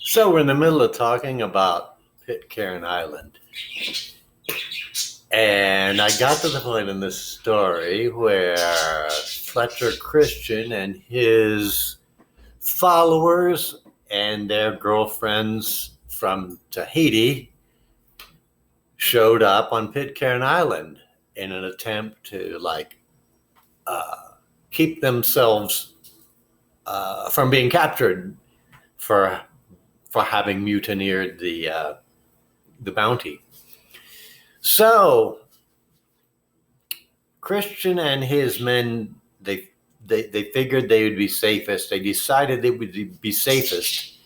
So we're in the middle of talking about Pitcairn Island. And I got to the point in this story where Fletcher Christian and his followers and their girlfriends from Tahiti showed up on Pitcairn Island in an attempt to keep themselves from being captured for having mutineered the bounty. So Christian and his men, they figured they would be safest. They decided they would be safest,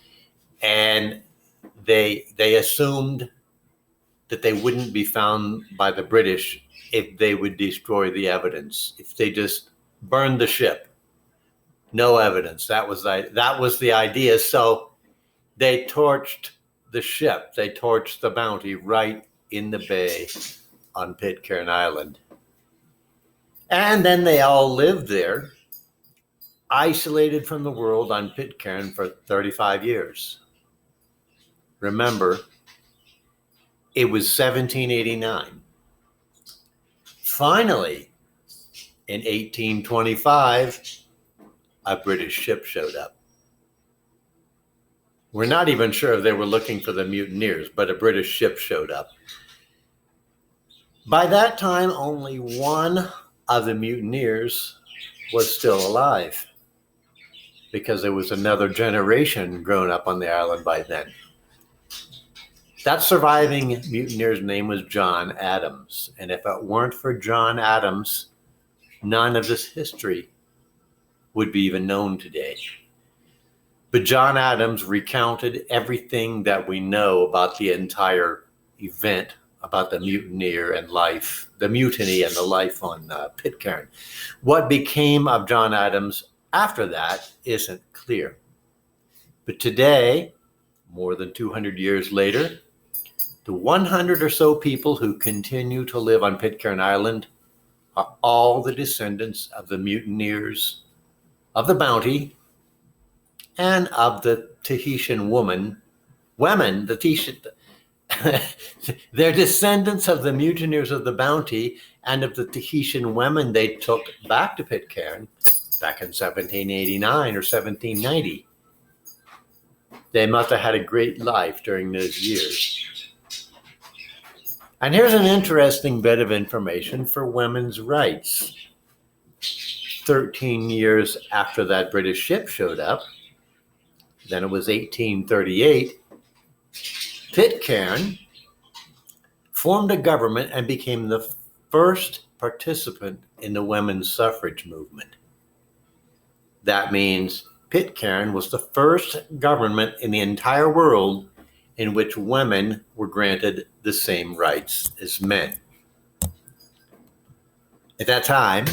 and they assumed that they wouldn't be found by the British if they would destroy the evidence, if they just burned the ship. No evidence. That was the idea. So they torched the ship. They torched the bounty right in the bay on Pitcairn Island. And then they all lived there, isolated from the world on Pitcairn for 35 years. Remember, it was 1789. Finally, in 1825, a British ship showed up. We're not even sure if they were looking for the mutineers, but a British ship showed up. By that time, only one of the mutineers was still alive, because there was another generation grown up on the island by then. That surviving mutineer's name was John Adams. And if it weren't for John Adams, none of this history would be even known today. But John Adams recounted everything that we know about the entire event, about the mutineer and life, the mutiny and the life on Pitcairn. What became of John Adams after that isn't clear. But today, more than 200 years later, the 100 or so people who continue to live on Pitcairn Island are all the descendants of the mutineers, of the bounty, and of the Tahitian women, the Tahitian, they're descendants of the mutineers of the bounty and of the Tahitian women they took back to Pitcairn back in 1789 or 1790. They must have had a great life during those years. And here's an interesting bit of information for women's rights. 13 years after that British ship showed up, then it was 1838, Pitcairn formed a government and became the first participant in the women's suffrage movement. That means Pitcairn was the first government in the entire world in which women were granted the same rights as men. At that time,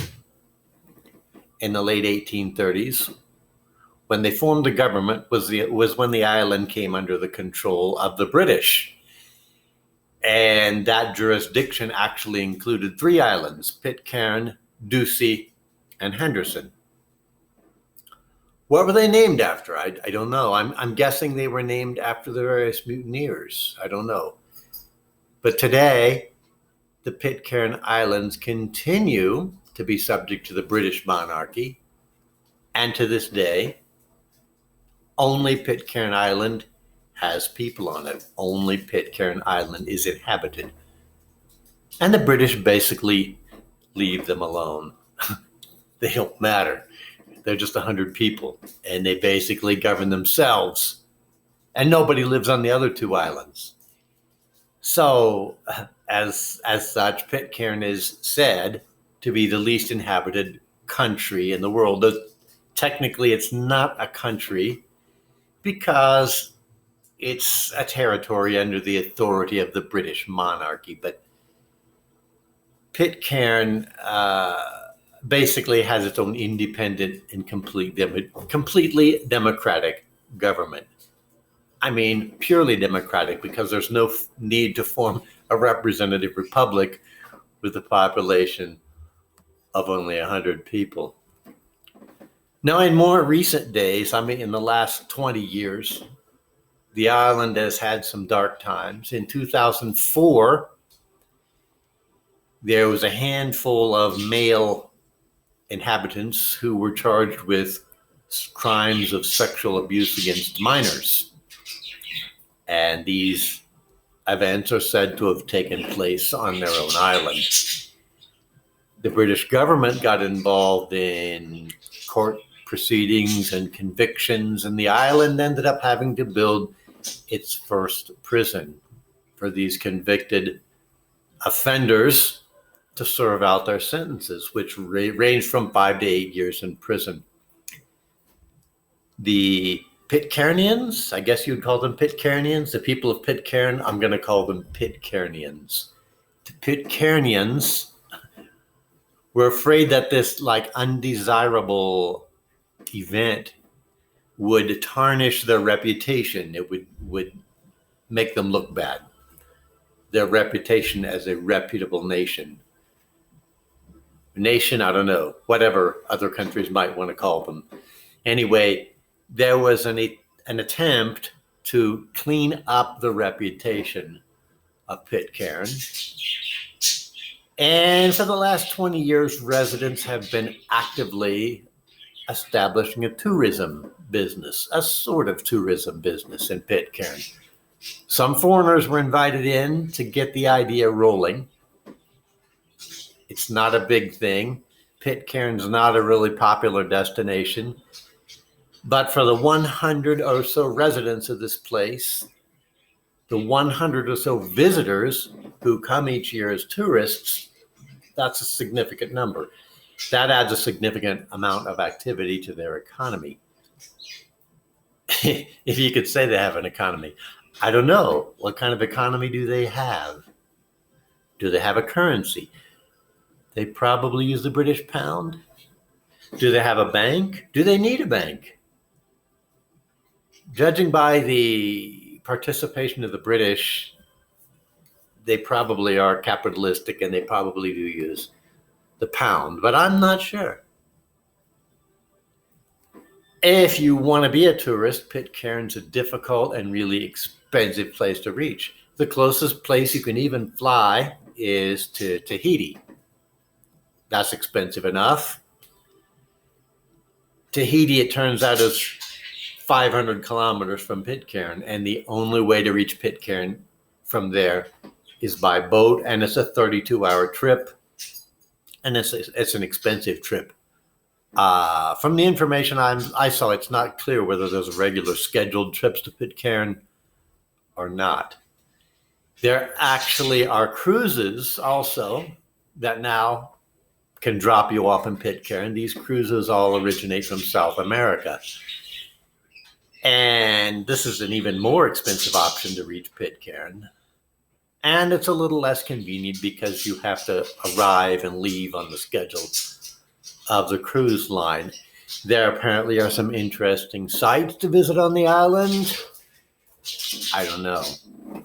in the late 1830s, when they formed the government, was when the island came under the control of the British. And that jurisdiction actually included 3 islands: Pitcairn, Ducie, and Henderson. What were they named after? I don't know. I'm guessing they were named after the various mutineers. I don't know. But today, the Pitcairn Islands continue to be subject to the British monarchy. And to this day, only Pitcairn Island has people on it. Only Pitcairn Island is inhabited. And the British basically leave them alone. They don't matter. They're just 100 people, and they basically govern themselves. And nobody lives on the other 2 islands. So, as such, Pitcairn is said to be the least inhabited country in the world. Technically, it's not a country because it's a territory under the authority of the British monarchy. But Pitcairn basically has its own independent and completely democratic government. I mean, purely democratic, because there's no need to form a representative republic with a population of only 100 people. Now, in more recent days, I mean, in the last 20 years, the island has had some dark times. In 2004, there was a handful of male inhabitants who were charged with crimes of sexual abuse against minors. And these events are said to have taken place on their own island. The British government got involved in court proceedings and convictions, and the island ended up having to build its first prison for these convicted offenders to serve out their sentences, which range from 5 to 8 years in prison. The Pitcairnians, I guess you'd call them Pitcairnians, the people of Pitcairn, I'm going to call them Pitcairnians. The Pitcairnians were afraid that this undesirable event would tarnish their reputation. It would make them look bad. Their reputation as a reputable nation. Nation, I don't know, whatever other countries might want to call them. Anyway, there was an attempt to clean up the reputation of Pitcairn. And for the last 20 years, residents have been actively establishing a tourism business, a sort of tourism business in Pitcairn. Some foreigners were invited in to get the idea rolling. It's not a big thing. Pitcairn's not a really popular destination. But for the 100 or so residents of this place, the 100 or so visitors who come each year as tourists, that's a significant number. That adds a significant amount of activity to their economy. If you could say they have an economy. I don't know. What kind of economy do they have? Do they have a currency? They probably use the British pound. Do they have a bank? Do they need a bank? Judging by the participation of the British, they probably are capitalistic and they probably do use the pound, but I'm not sure. If you want to be a tourist, Pitcairn's a difficult and really expensive place to reach. The closest place you can even fly is to Tahiti. That's expensive enough. Tahiti, it turns out, is 500 kilometers from Pitcairn, and the only way to reach Pitcairn from there is by boat, and it's a 32-hour trip, and it's an expensive trip. From the information I saw, it's not clear whether there's regular scheduled trips to Pitcairn or not. There actually are cruises also that now can drop you off in Pitcairn. These cruises all originate from South America. And this is an even more expensive option to reach Pitcairn. And it's a little less convenient because you have to arrive and leave on the schedule of the cruise line. There apparently are some interesting sites to visit on the island. I don't know.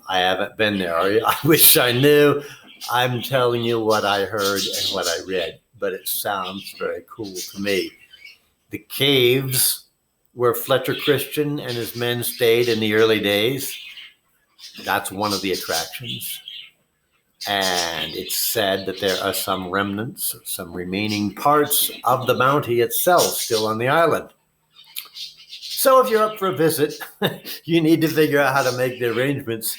I haven't been there. I wish I knew. I'm telling you what I heard and what I read, but it sounds very cool to me. The caves where Fletcher Christian and his men stayed in the early days, that's one of the attractions. And it's said that there are some remnants, some remaining parts of the Bounty itself still on the island. So if you're up for a visit, you need to figure out how to make the arrangements.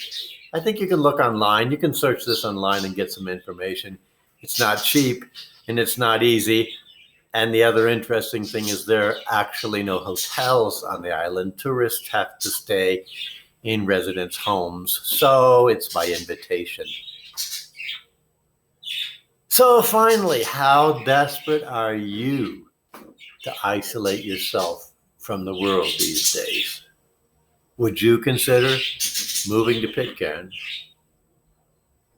I think you can look online. You can search this online and get some information. It's not cheap and it's not easy. And the other interesting thing is there are actually no hotels on the island. Tourists have to stay in residents' homes, so it's by invitation. So finally, how desperate are you to isolate yourself from the world these days? Would you consider moving to Pitcairn?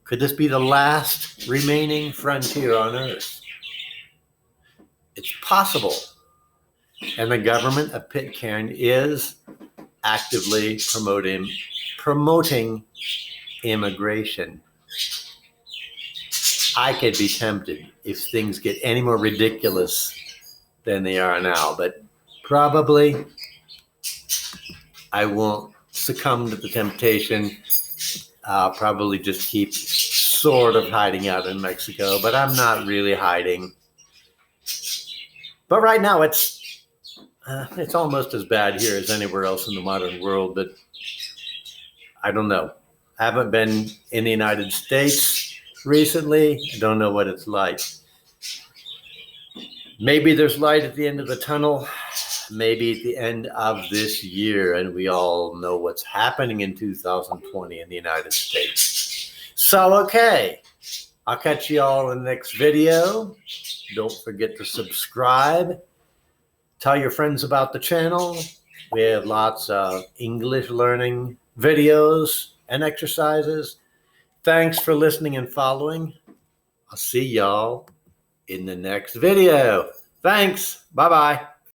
Could this be the last remaining frontier on Earth? It's possible. And the government of Pitcairn is actively promoting immigration. I could be tempted if things get any more ridiculous than they are now, but probably I won't succumb to the temptation. I'll probably just keep sort of hiding out in Mexico, but I'm not really hiding. But right now it's almost as bad here as anywhere else in the modern world, but I don't know. I haven't been in the United States recently. I don't know what it's like. Maybe there's light at the end of the tunnel, maybe at the end of this year, and we all know what's happening in 2020 in the United States. So, okay, I'll catch you all in the next video. Don't forget to subscribe. Tell your friends about the channel. We have lots of English learning videos and exercises. Thanks for listening and following. I'll see y'all in the next video. Thanks. Bye-bye.